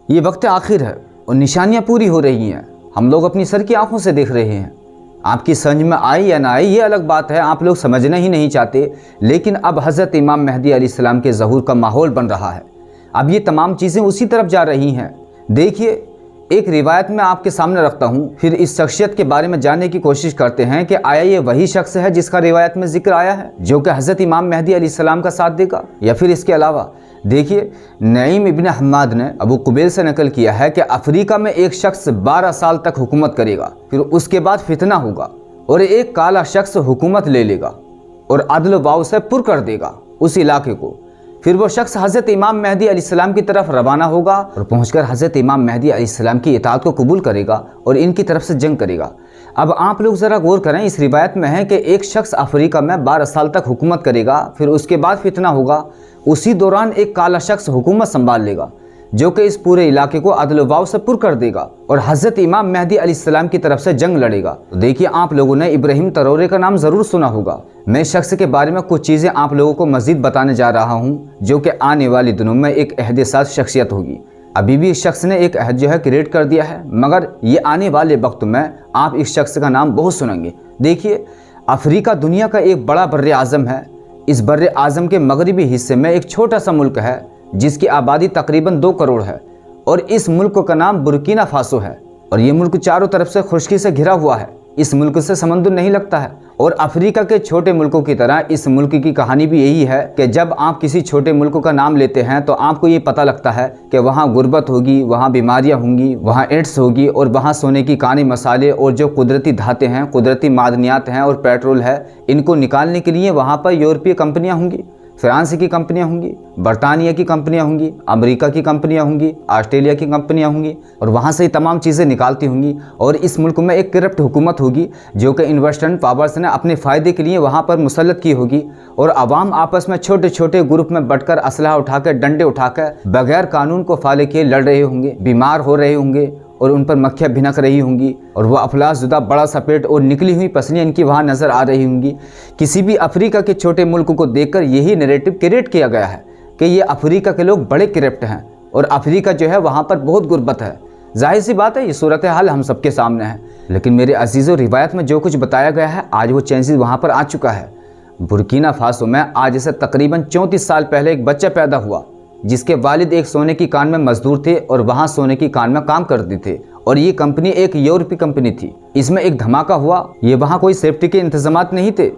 ये वक्त आखिर है और निशानियां पूरी हो रही हैं। हम लोग अपनी सर की आंखों से देख रहे हैं। आपकी समझ में आई या ना आई ये अलग बात है, आप लोग समझना ही नहीं चाहते। लेकिन अब हज़रत इमाम मेहदी अलैहिस्सलाम के ज़हूर का माहौल बन रहा है। अब ये तमाम चीज़ें उसी तरफ जा रही हैं। देखिए, एक रिवायत मैं आपके सामने रखता हूँ, फिर इस शख्सियत के बारे में जानने की कोशिश करते हैं कि आया ये वही शख्स है जिसका रिवायत में जिक्र आया है, जो कि हज़रत इमाम मेहदी अलैहिस्सलाम का साथ देगा, या फिर इसके अलावा। देखिए, नईम इब्न हम्माद ने अबू कुबैल से नकल किया है कि अफ्रीका में एक शख्स 12 साल तक हुकूमत करेगा, फिर उसके बाद फितना होगा और एक काला शख्स हुकूमत ले लेगा और अदल वाव से पुर कर देगा उस इलाके को। फिर वो शख्स हज़रत इमाम मेहदी अलैहिस्सलाम की तरफ रवाना होगा और पहुंचकर हज़रत इमाम मेहदी अलैहिस्सलाम की इताअत को कबूल करेगा और इनकी तरफ से जंग करेगा। अब आप लोग ज़रा गौर करें, इस रिवायत में है कि एक शख्स अफ्रीका में 12 साल तक हुकूमत करेगा, फिर उसके बाद फितना होगा, उसी दौरान एक काला शख्स हुकूमत संभाल लेगा जो कि इस पूरे इलाके को अदल वाव से पुर कर देगा और हज़रत इमाम मेहदी अलैहिस्सलाम की तरफ से जंग लड़ेगा। तो देखिए, आप लोगों ने इब्राहिम तरोरे का नाम ज़रूर सुना होगा। मैं इस शख्स के बारे में कुछ चीज़ें आप लोगों को मज़ीद बताने जा रहा हूँ, जो कि आने वाले दिनों में एक अहद-ए-साज़ शख्सियत होगी। अभी भी इस शख्स ने एक अहद जो है क्रिएट कर दिया है, मगर ये आने वाले वक्त में आप इस शख्स का नाम बहुत सुनेंगे। देखिए, अफ्रीका दुनिया का एक बड़ा बर्र-ए-आज़म है। इस बर्र-ए-आज़म के मगरबी हिस्से में एक छोटा सा मुल्क है जिसकी आबादी तकरीबन 2 करोड़ है और इस मुल्क का नाम बुर्किना फासो है। और ये मुल्क चारों तरफ से खुश्की से घिरा हुआ है। इस मुल्क से समंदर नहीं लगता है और अफ्रीका के छोटे मुल्कों की तरह इस मुल्क की कहानी भी यही है कि जब आप किसी छोटे मुल्क का नाम लेते हैं तो आपको ये पता लगता है कि वहाँ गुर्बत होगी, वहाँ बीमारियाँ होंगी, वहाँ एड्स होगी और वहाँ सोने की काने मसाले और जो कुदरती धातें हैं, कुदरती मादनियात हैं और पेट्रोल है, इनको निकालने के लिए वहाँ पर यूरोपीय कंपनियाँ होंगी, फ्रांस की कंपनियां होंगी, बरतानिया की कंपनियां होंगी, अमेरिका की कंपनियां होंगी, ऑस्ट्रेलिया की कंपनियां होंगी और वहां से तमाम चीज़ें निकालती होंगी। और इस मुल्क में एक करप्ट हुकूमत होगी जो कि इन्वेस्टमेंट पावर्स ने अपने फ़ायदे के लिए वहां पर मुसल्लत की होगी और आवाम आपस में छोटे छोटे ग्रुप में बटकर असलहा उठाकर, डंडे उठाकर बगैर कानून को फॉलो किए लड़ रहे होंगे, बीमार हो रहे होंगे और उन पर मक्खियाँ भिनक रही होंगी और वह अफलासुदा बड़ा सा पेट और निकली हुई पसलियाँ इनकी वहाँ नज़र आ रही होंगी। किसी भी अफ्रीका के छोटे मुल्क को देखकर यही नैरेटिव क्रिएट किया गया है कि ये अफ्रीका के लोग बड़े करप्ट हैं और अफ्रीका जो है वहाँ पर बहुत गुर्बत है। जाहिर सी बात है, ये सूरत हाल हम सबके सामने है। लेकिन मेरे अजीज़ों, रिवायत में जो कुछ बताया गया है आज वो चेंजेस वहाँ पर आ चुका है। बुर्किना फासो में आज से तकरीबन 34 साल पहले एक बच्चा पैदा हुआ जिसके वालिद एक सोने की कान में मजदूर थे और वहाँ सोने की कान में काम करते थे और ये कंपनी एक यूरोपीय कंपनी थी। इसमें एक धमाका हुआ, ये वहाँ कोई सेफ्टी के इंतजामात नहीं थे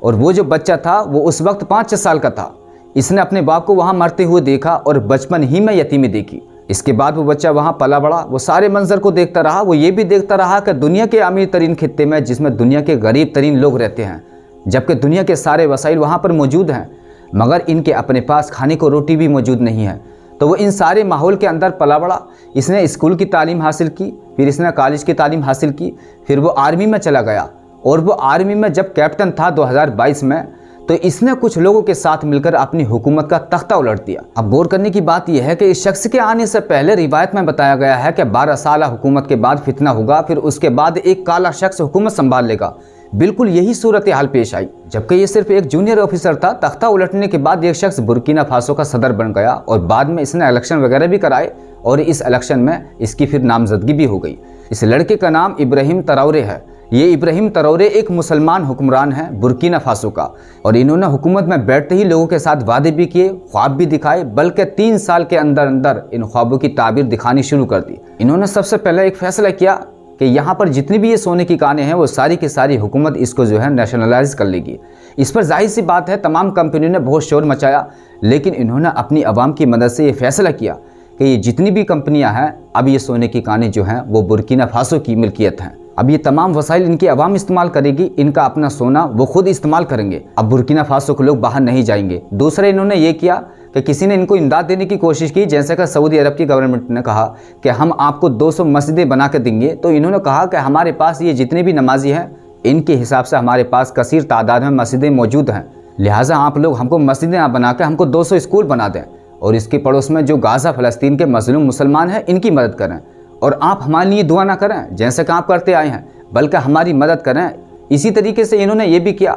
और वो जो बच्चा था वो उस वक्त 5-6 साल का था। इसने अपने बाप को वहाँ मरते हुए देखा और बचपन ही में यतीमी देखी। इसके बाद वो बच्चा वहाँ पला बड़ा, वो सारे मंजर को देखता रहा। वो ये भी देखता रहा कि दुनिया के अमीर तरीन खित्ते में जिसमें दुनिया के गरीब तरीन लोग रहते हैं, जबकि दुनिया के सारे वसाइल वहाँ पर मौजूद हैं, मगर इनके अपने पास खाने को रोटी भी मौजूद नहीं है। तो वो इन सारे माहौल के अंदर पला बड़ा। इसने स्कूल की तालीम हासिल की, फिर इसने कॉलेज की तालीम हासिल की, फिर वो आर्मी में चला गया और वो आर्मी में जब कैप्टन था 2022 में, तो इसने कुछ लोगों के साथ मिलकर अपनी हुकूमत का तख्ता उलट दिया। अब गौर करने की बात यह है कि इस शख्स के आने से पहले रिवायत में बताया गया है कि 12 साल हुकूमत के बाद फितना होगा, फिर उसके बाद एक काला शख्स हुकूमत संभाल लेगा। बिल्कुल यही सूरत हाल पेश आई, जबकि ये सिर्फ एक जूनियर ऑफिसर था। तख्ता उलटने के बाद एक शख्स बुर्किना फासो का सदर बन गया और बाद में इसने इलेक्शन वगैरह भी कराए और इस इलेक्शन में इसकी फिर नामजदगी भी हो गई। इस लड़के का नाम इब्राहिम तरोरे है। ये इब्राहिम तरोरे एक मुसलमान हुक्मरान है बुर्किना फासो का और इन्होंने हुकूमत में बैठते ही लोगों के साथ वादे भी किए, ख्वाब भी दिखाए, बल्कि 3 साल के अंदर अंदर इन ख्वाबों की ताबीर दिखानी शुरू कर दी। इन्होंने सबसे पहले एक फैसला किया कि यहाँ पर जितनी भी ये सोने की कानें हैं वो सारी की सारी हुकूमत इसको जो है नेशनलाइज कर लेगी। इस पर जाहिर सी बात है तमाम कंपनियों ने बहुत शोर मचाया, लेकिन इन्होंने अपनी आवाम की मदद से ये फैसला किया कि ये जितनी भी कंपनियां हैं, अब ये सोने की कानें जो हैं वो बुर्किना फासो की मिल्कियत हैं। अब ये तमाम वसाइल इनकी आवाम इस्तेमाल करेगी, इनका अपना सोना वो खुद इस्तेमाल करेंगे। अब बुर्किना फासो के लोग बाहर नहीं जाएंगे। दूसरे इन्होंने ये किया कि किसी ने इनको इमदाद देने की कोशिश की, जैसे कि सऊदी अरब की गवर्नमेंट ने कहा कि हम आपको 200 मस्जिदें बना कर देंगे। तो इन्होंने कहा कि हमारे पास ये जितने भी नमाजी हैं, इनके हिसाब से हमारे पास कसीर तादाद में मस्जिदें मौजूद हैं, लिहाजा आप लोग हमको मस्जिदें ना बना के हमको 200 स्कूल बना दें और इसके पड़ोस में जो गाज़ा फ़लस्तीन के मज़लूम मुसलमान हैं इनकी मदद करें और आप हमारे लिए दुआ ना करें जैसे कि आप करते आए हैं, बल्कि हमारी मदद करें। इसी तरीके से इन्होंने ये भी किया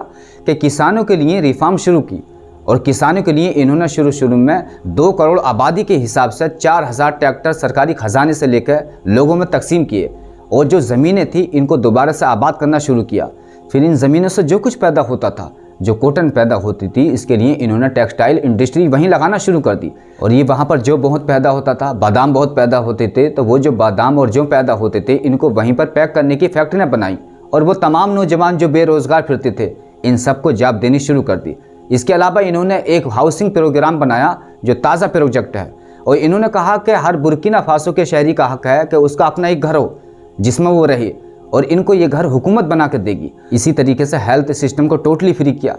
कि किसानों के लिए रिफॉर्म शुरू की और किसानों के लिए इन्होंने शुरू में 2 करोड़ आबादी के हिसाब से 4000 ट्रैक्टर सरकारी खजाने से लेकर लोगों में तकसीम किए और जो ज़मीनें थी इनको दोबारा से आबाद करना शुरू किया। फिर इन ज़मीनों से जो कुछ पैदा होता था, जो कॉटन पैदा होती थी, इसके लिए इन्होंने टेक्सटाइल इंडस्ट्री वहीं लगाना शुरू कर दी। और ये वहाँ पर जो बहुत पैदा होता था, बादाम बहुत पैदा होते थे, तो वो जो बादाम और जो पैदा होते थे इनको वहीं पर पैक करने की फैक्ट्रियाँ बनाई और वो तमाम नौजवान जो बेरोज़गार फिरते थे इन सबको जॉब देनी शुरू कर दी। इसके अलावा इन्होंने एक हाउसिंग प्रोग्राम बनाया जो ताज़ा प्रोजेक्ट है और इन्होंने कहा कि हर बुर्किना फासो के शहरी का हक है कि उसका अपना एक घर हो जिसमें वो रहे और इनको ये घर हुकूमत बना कर देगी। इसी तरीके से हेल्थ सिस्टम को टोटली फ्री किया।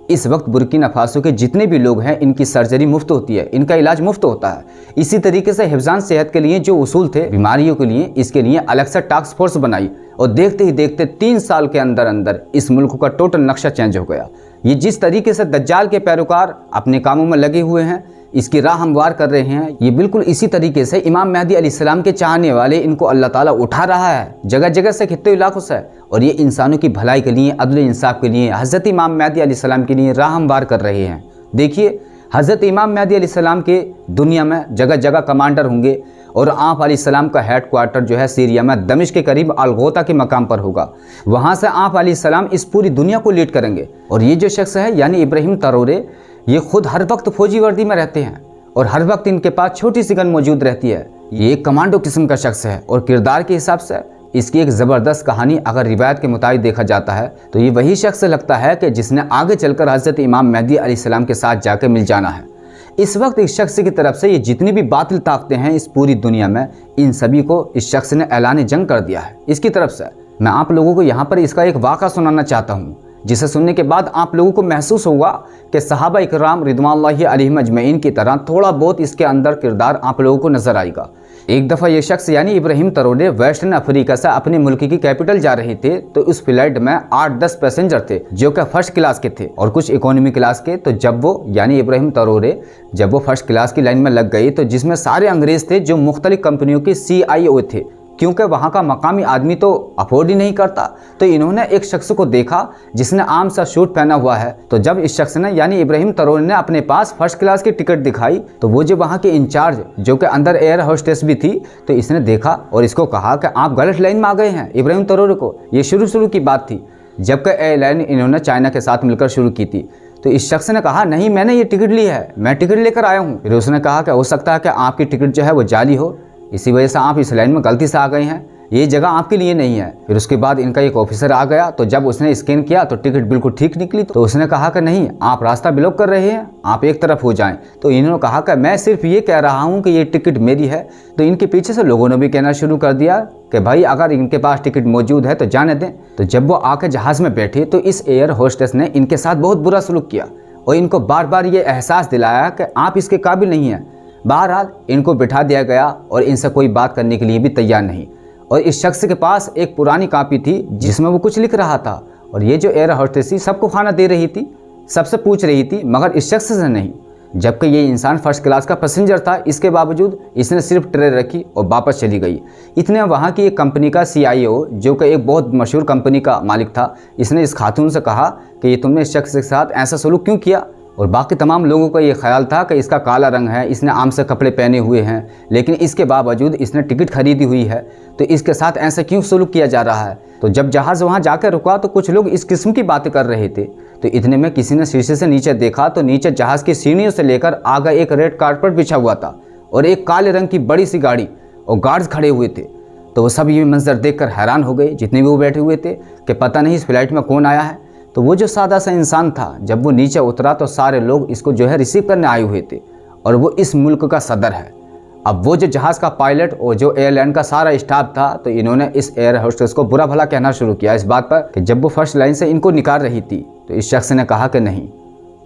इस वक्त बुर्किना फासो के जितने भी लोग हैं इनकी सर्जरी मुफ्त होती है, इनका इलाज मुफ्त होता है। इसी तरीके से हिफ्ज़ान सेहत के लिए जो उसूल थे बीमारियों के लिए, इसके लिए अलग से टास्क फोर्स बनाई और देखते ही देखते 3 साल के अंदर अंदर इस मुल्क का टोटल नक्शा चेंज हो गया। ये जिस तरीके से दज्जाल के पैरोकार अपने कामों में लगे हुए हैं, इसकी राह हमवार कर रहे हैं, ये बिल्कुल इसी तरीके से इमाम मेहदी अलैहिस्सलाम के चाहने वाले इनको अल्लाह ताला उठा रहा है जगह जगह से, खित्ते इलाकों से, और ये इंसानों की भलाई के लिए, अदल इंसाफ के लिए, हज़रत इमाम मेहदी अलैहिस्सलाम के लिए राह हमवार कर रहे हैं। देखिए, हज़रत इमाम मेहदी अलैहिस्सलाम के दुनिया में जगह जगह कमांडर होंगे और आप अलैहिस्सलाम का हेड क्वार्टर जो है सीरिया में दमिश्क के करीब अलगोता के मकाम पर होगा। वहाँ से आप अलैहिस्सलाम इस पूरी दुनिया को लीड करेंगे। और ये जो शख्स है यानी इब्राहिम तरोरे, ये खुद हर वक्त फौजी वर्दी में रहते हैं और हर वक्त इनके पास छोटी सी गन मौजूद रहती है। ये एक कमांडो किस्म का शख्स है और किरदार के हिसाब से इसकी एक ज़बरदस्त कहानी अगर रिवायत के मुताबिक देखा जाता है तो ये वही शख्स लगता है कि जिसने आगे चलकर हज़रत इमाम मेहदी अलैहिस्सलाम के साथ जाकर मिल जाना है। इस वक्त इस शख्स की तरफ से ये जितनी भी बातिल ताकतें हैं इस पूरी दुनिया में, इन सभी को इस शख्स ने ऐलान जंग कर दिया है इसकी तरफ से। मैं आप लोगों को यहाँ पर इसका एक वाक़ा सुनाना चाहता हूँ जिसे सुनने के बाद आप लोगों को महसूस होगा कि सहाबा इकराम रिदवानुल्लाहि अलैहिम अजमईन की तरह थोड़ा बहुत इसके अंदर किरदार आप लोगों को नजर आएगा। एक दफ़ा ये शख्स यानी इब्राहिम तरोरे वेस्टर्न अफ्रीका से अपने मुल्क की कैपिटल जा रहे थे, तो उस फ्लाइट में 8-10 पैसेंजर थे जो कि फर्स्ट क्लास के थे और कुछ इकोनॉमी क्लास के। तो जब वो यानी इब्राहिम तरोरे जब वो फर्स्ट क्लास की लाइन में लग गई तो जिसमें सारे अंग्रेज़ थे जो मुख्तलिफ कंपनियों के CIO थे, क्योंकि वहाँ का मकामी आदमी तो अफोर्ड ही नहीं करता। तो इन्होंने एक शख्स को देखा जिसने आम सा सूट पहना हुआ है। तो जब इस शख्स ने यानी इब्राहिम तरोरे ने अपने पास फर्स्ट क्लास की टिकट दिखाई तो वो जो वहाँ के इंचार्ज जो कि अंदर एयर होस्टेस भी थी, तो इसने देखा और इसको कहा कि आप गलत लाइन में आ गए हैं इब्राहिम तरोरे को। ये शुरू की बात थी जबकि एयरलाइन इन्होंने चाइना के साथ मिलकर शुरू की थी। तो इस शख्स ने कहा नहीं, मैंने ये टिकट ली है, मैं टिकट लेकर आया हूँ। फिर उसने कहा कि हो सकता है कि आपकी टिकट जो है वो जाली हो, इसी वजह से आप इस लाइन में गलती से आ गए हैं, ये जगह आपके लिए नहीं है। फिर उसके बाद इनका एक ऑफिसर आ गया, तो जब उसने स्कैन किया तो टिकट बिल्कुल ठीक निकली। तो उसने कहा कि नहीं, आप रास्ता ब्लॉक कर रहे हैं, आप एक तरफ हो जाएं। तो इन्होंने कहा कि मैं सिर्फ ये कह रहा हूँ कि ये टिकट मेरी है। तो इनके पीछे से लोगों ने भी कहना शुरू कर दिया कि भाई अगर इनके पास टिकट मौजूद है तो जाने दें। तो जब वो आके जहाज़ में बैठे तो इस एयर होस्टेस ने इनके साथ बहुत बुरा सलूक किया और इनको बार बार ये एहसास दिलाया कि आप इसके काबिल नहीं हैं। बहरहाल इनको बिठा दिया गया और इनसे कोई बात करने के लिए भी तैयार नहीं। और इस शख्स के पास एक पुरानी कॉपी थी जिसमें वो कुछ लिख रहा था और ये जो एयर होस्टेस थी सबको खाना दे रही थी, सबसे पूछ रही थी, मगर इस शख्स से नहीं। जबकि ये इंसान फर्स्ट क्लास का पैसेंजर था, इसके बावजूद इसने सिर्फ ट्रे रखी और वापस चली गई। इतने वहाँ की एक कंपनी का CIO जो कि एक बहुत मशहूर कंपनी का मालिक था, इसने इस खातून से कहा कि ये तुमने इस शख्स के साथ ऐसा सलूक क्यों किया। और बाकी तमाम लोगों का ये ख्याल था कि इसका काला रंग है, इसने आम से कपड़े पहने हुए हैं, लेकिन इसके बावजूद इसने टिकट खरीदी हुई है, तो इसके साथ ऐसा क्यों सलूक किया जा रहा है। तो जब जहाज़ वहाँ जाकर रुका तो कुछ लोग इस किस्म की बातें कर रहे थे। तो इतने में किसी ने शीशे से नीचे देखा तो नीचे जहाज़ की सीढ़ियों से लेकर आगे एक रेड कारपेट बिछा हुआ था और एक काले रंग की बड़ी सी गाड़ी और गार्ड्स खड़े हुए थे। तो वो सब ये मंजर देखकर हैरान हो गए जितने भी वो बैठे हुए थे कि पता नहीं इस फ्लाइट में कौन आया है। तो वो जो सादा सा इंसान था जब वो नीचे उतरा तो सारे लोग इसको जो है रिसीव करने आए हुए थे और वो इस मुल्क का सदर है। अब वो जो जहाज़ का पायलट और जो एयरलाइन का सारा स्टाफ था, तो इन्होंने इस एयर होस्टेस को बुरा भला कहना शुरू किया इस बात पर कि जब वो फर्स्ट लाइन से इनको निकाल रही थी तो इस शख्स ने कहा कि नहीं,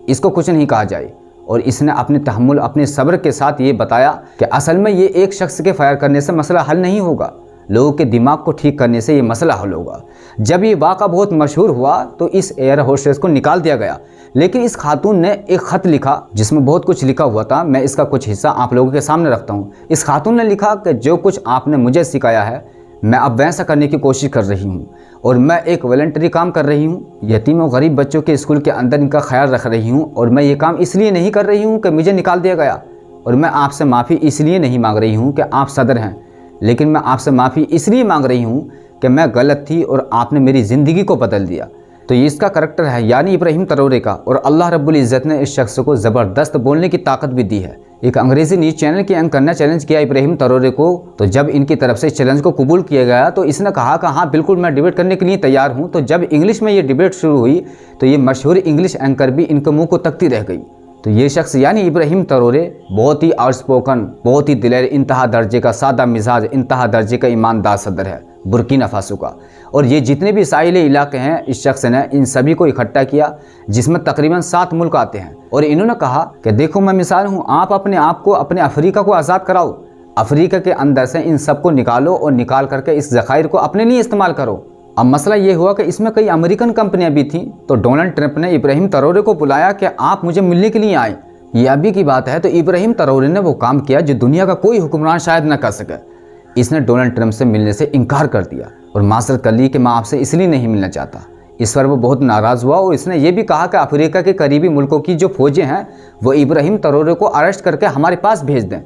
इसको कुछ नहीं कहा जाए। और इसने अपने तहम्मुल, अपने सब्र के साथ ये बताया कि असल में ये एक शख्स के फायर करने से मसला हल नहीं होगा, लोगों के दिमाग को ठीक करने से ये मसला हल होगा। जब ये वाक़ा बहुत मशहूर हुआ तो इस एयर होस्टेस को निकाल दिया गया, लेकिन इस खातून ने एक ख़त लिखा जिसमें बहुत कुछ लिखा हुआ था। मैं इसका कुछ हिस्सा आप लोगों के सामने रखता हूँ। इस खातून ने लिखा कि जो कुछ आपने मुझे सिखाया है मैं अब वैसा करने की कोशिश कर रही हूँ और मैं एक वॉलंटरी काम कर रही हूँ। यतीम और गरीब बच्चों के स्कूल के अंदर इनका ख्याल रख रही हूँ और मैं ये काम इसलिए नहीं कर रही हूँ कि मुझे निकाल दिया गया, और मैं आपसे माफ़ी इसलिए नहीं मांग रही हूँ कि आप सदर हैं, लेकिन मैं आपसे माफ़ी इसलिए मांग रही हूँ कि मैं गलत थी और आपने मेरी ज़िंदगी को बदल दिया। तो ये इसका करैक्टर है, यानी इब्राहिम ट्राओरे का। और अल्लाह रब्बुल इज़्ज़त ने इस शख्स को ज़बरदस्त बोलने की ताकत भी दी है। एक अंग्रेज़ी न्यूज़ चैनल के एंकर ने चैलेंज किया इब्राहिम ट्राओरे को, तो जब इनकी तरफ से इस चैलेंज को कबूल किया गया तो इसने कहा कि हाँ बिल्कुल मैं डिबेट करने के लिए तैयार हूँ। तो जब इंग्लिश में ये डिबेट शुरू हुई तो ये मशहूर इंग्लिश एंकर भी इनके मुँह को तकती रह गई। तो ये शख्स यानी इब्राहिम ट्राओरे बहुत ही आउटस्पोकन, बहुत ही दिलेर, इंतहा दर्जे का सादा मिजाज, इंतहा दर्जे का ईमानदार सदर है बुर्किना फासो का। और ये जितने भी साहिली इलाके हैं इस शख्स ने इन सभी को इकट्ठा किया, जिसमें तकरीबन 7 मुल्क आते हैं। और इन्होंने कहा कि देखो मैं मिसाल हूँ, आप अपने आप को, अपने अफ्रीका को आज़ाद कराओ, अफ्रीका के अंदर से इन सबको निकालो और निकाल करके इस ज़खायर को अपने लिए इस्तेमाल करो। अब मसला ये हुआ कि इसमें कई अमेरिकन कंपनियां भी थीं, तो डोनाल्ड ट्रंप ने इब्राहिम ट्राओरे को बुलाया कि आप मुझे मिलने के लिए आए। ये अभी की बात है। तो इब्राहिम ट्राओरे ने वो काम किया जो दुनिया का कोई हुक्मरान शायद न कर सके। इसने डोनाल्ड ट्रंप से मिलने से इनकार कर दिया और माजरत कर ली कि मैं आपसे इसलिए नहीं मिलना चाहता। इस पर वो बहुत नाराज़ हुआ और इसने ये भी कहा कि अफ्रीका के करीबी मुल्कों की जो फौजें हैं वो इब्राहिम ट्राओरे को अरेस्ट करके हमारे पास भेज दें,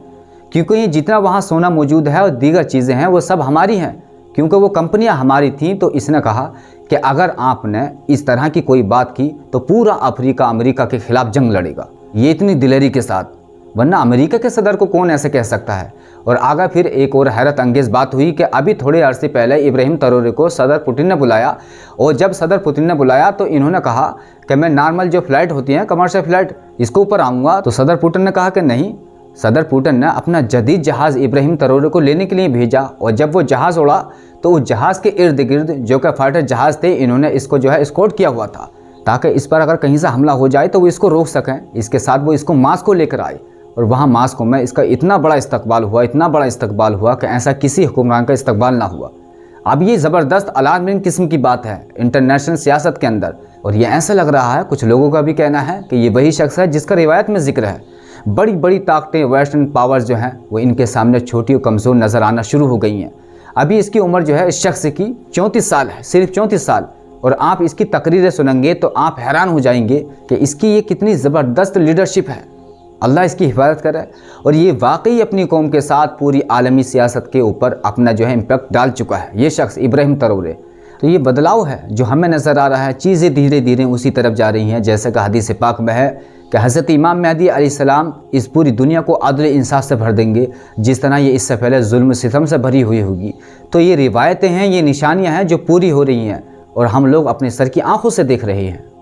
क्योंकि ये जितना वहाँ सोना मौजूद है और दीगर चीज़ें हैं वो सब हमारी हैं, क्योंकि वो कंपनियां हमारी थीं। तो इसने कहा कि अगर आपने इस तरह की कोई बात की तो पूरा अफ्रीका अमेरिका के खिलाफ जंग लड़ेगा, ये इतनी दिलेरी के साथ, वरना अमेरिका के सदर को कौन ऐसे कह सकता है। और आगे फिर एक और हैरत अंगेज़ बात हुई कि अभी थोड़े अरसे पहले इब्राहिम ट्राओरे को सदर पुतिन ने बुलाया, और जब सदर पुतिन ने बुलाया तो इन्होंने कहा कि मैं नॉर्मल जो फ़्लाइट होती हैं कमर्शियल फ़्लाइट इसके ऊपर आऊँगा। तो सदर पुतिन ने कहा कि नहीं। सदर पुतिन ने अपना जदीद जहाज़ इब्राहिम ट्राओरे को लेने के लिए भेजा, और जब वो जहाज़ उड़ा तो उस जहाज़ के इर्द गिर्द जो कि फाइटर जहाज़ थे, इन्होंने इसको जो है एस्कॉर्ट किया हुआ था ताकि इस पर अगर कहीं से हमला हो जाए तो वो इसको रोक सकें। इसके साथ वो इसको मास्को लेकर आए और वहाँ मास्को में इसका इतना बड़ा इस्तकबाल हुआ, इतना बड़ा इस्तकबाल हुआ कि ऐसा किसी हुक्मरान का इस्तकबाल ना हुआ। अब ये ज़बरदस्त अलार्मिंग किस्म की बात है इंटरनेशनल सियासत के अंदर, और ये ऐसा लग रहा है, कुछ लोगों का भी कहना है कि ये वही शख्स है जिसका रिवायत में जिक्र है। बड़ी बड़ी ताकतें, वेस्टर्न पावर्स जो हैं वो इनके सामने छोटी और कमज़ोर नज़र आना शुरू हो गई हैं। अभी इसकी उम्र जो है इस शख्स की 34 साल है, सिर्फ 34 साल। और आप इसकी तकरीरें सुनेंगे तो आप हैरान हो जाएंगे कि इसकी ये कितनी ज़बरदस्त लीडरशिप है। अल्लाह इसकी हिफाजत करे। और ये वाकई अपनी कौम के साथ पूरी आलमी सियासत के ऊपर अपना जो है इम्पैक्ट डाल चुका है ये शख्स इब्राहिम ट्राओरे। तो ये बदलाव है जो हमें नज़र आ रहा है, चीज़ें धीरे धीरे उसी तरफ जा रही हैं जैसे कि हदीस पाक में है कि हज़रत इमाम मेहदी अलैहिस्सलाम इस पूरी दुनिया को अदल इंसाफ से भर देंगे जिस तरह ये इससे पहले जुल्म सितम से भरी हुई होगी। तो ये रिवायतें हैं, ये निशानियाँ हैं जो पूरी हो रही हैं और हम लोग अपने सर की आंखों से देख रहे हैं।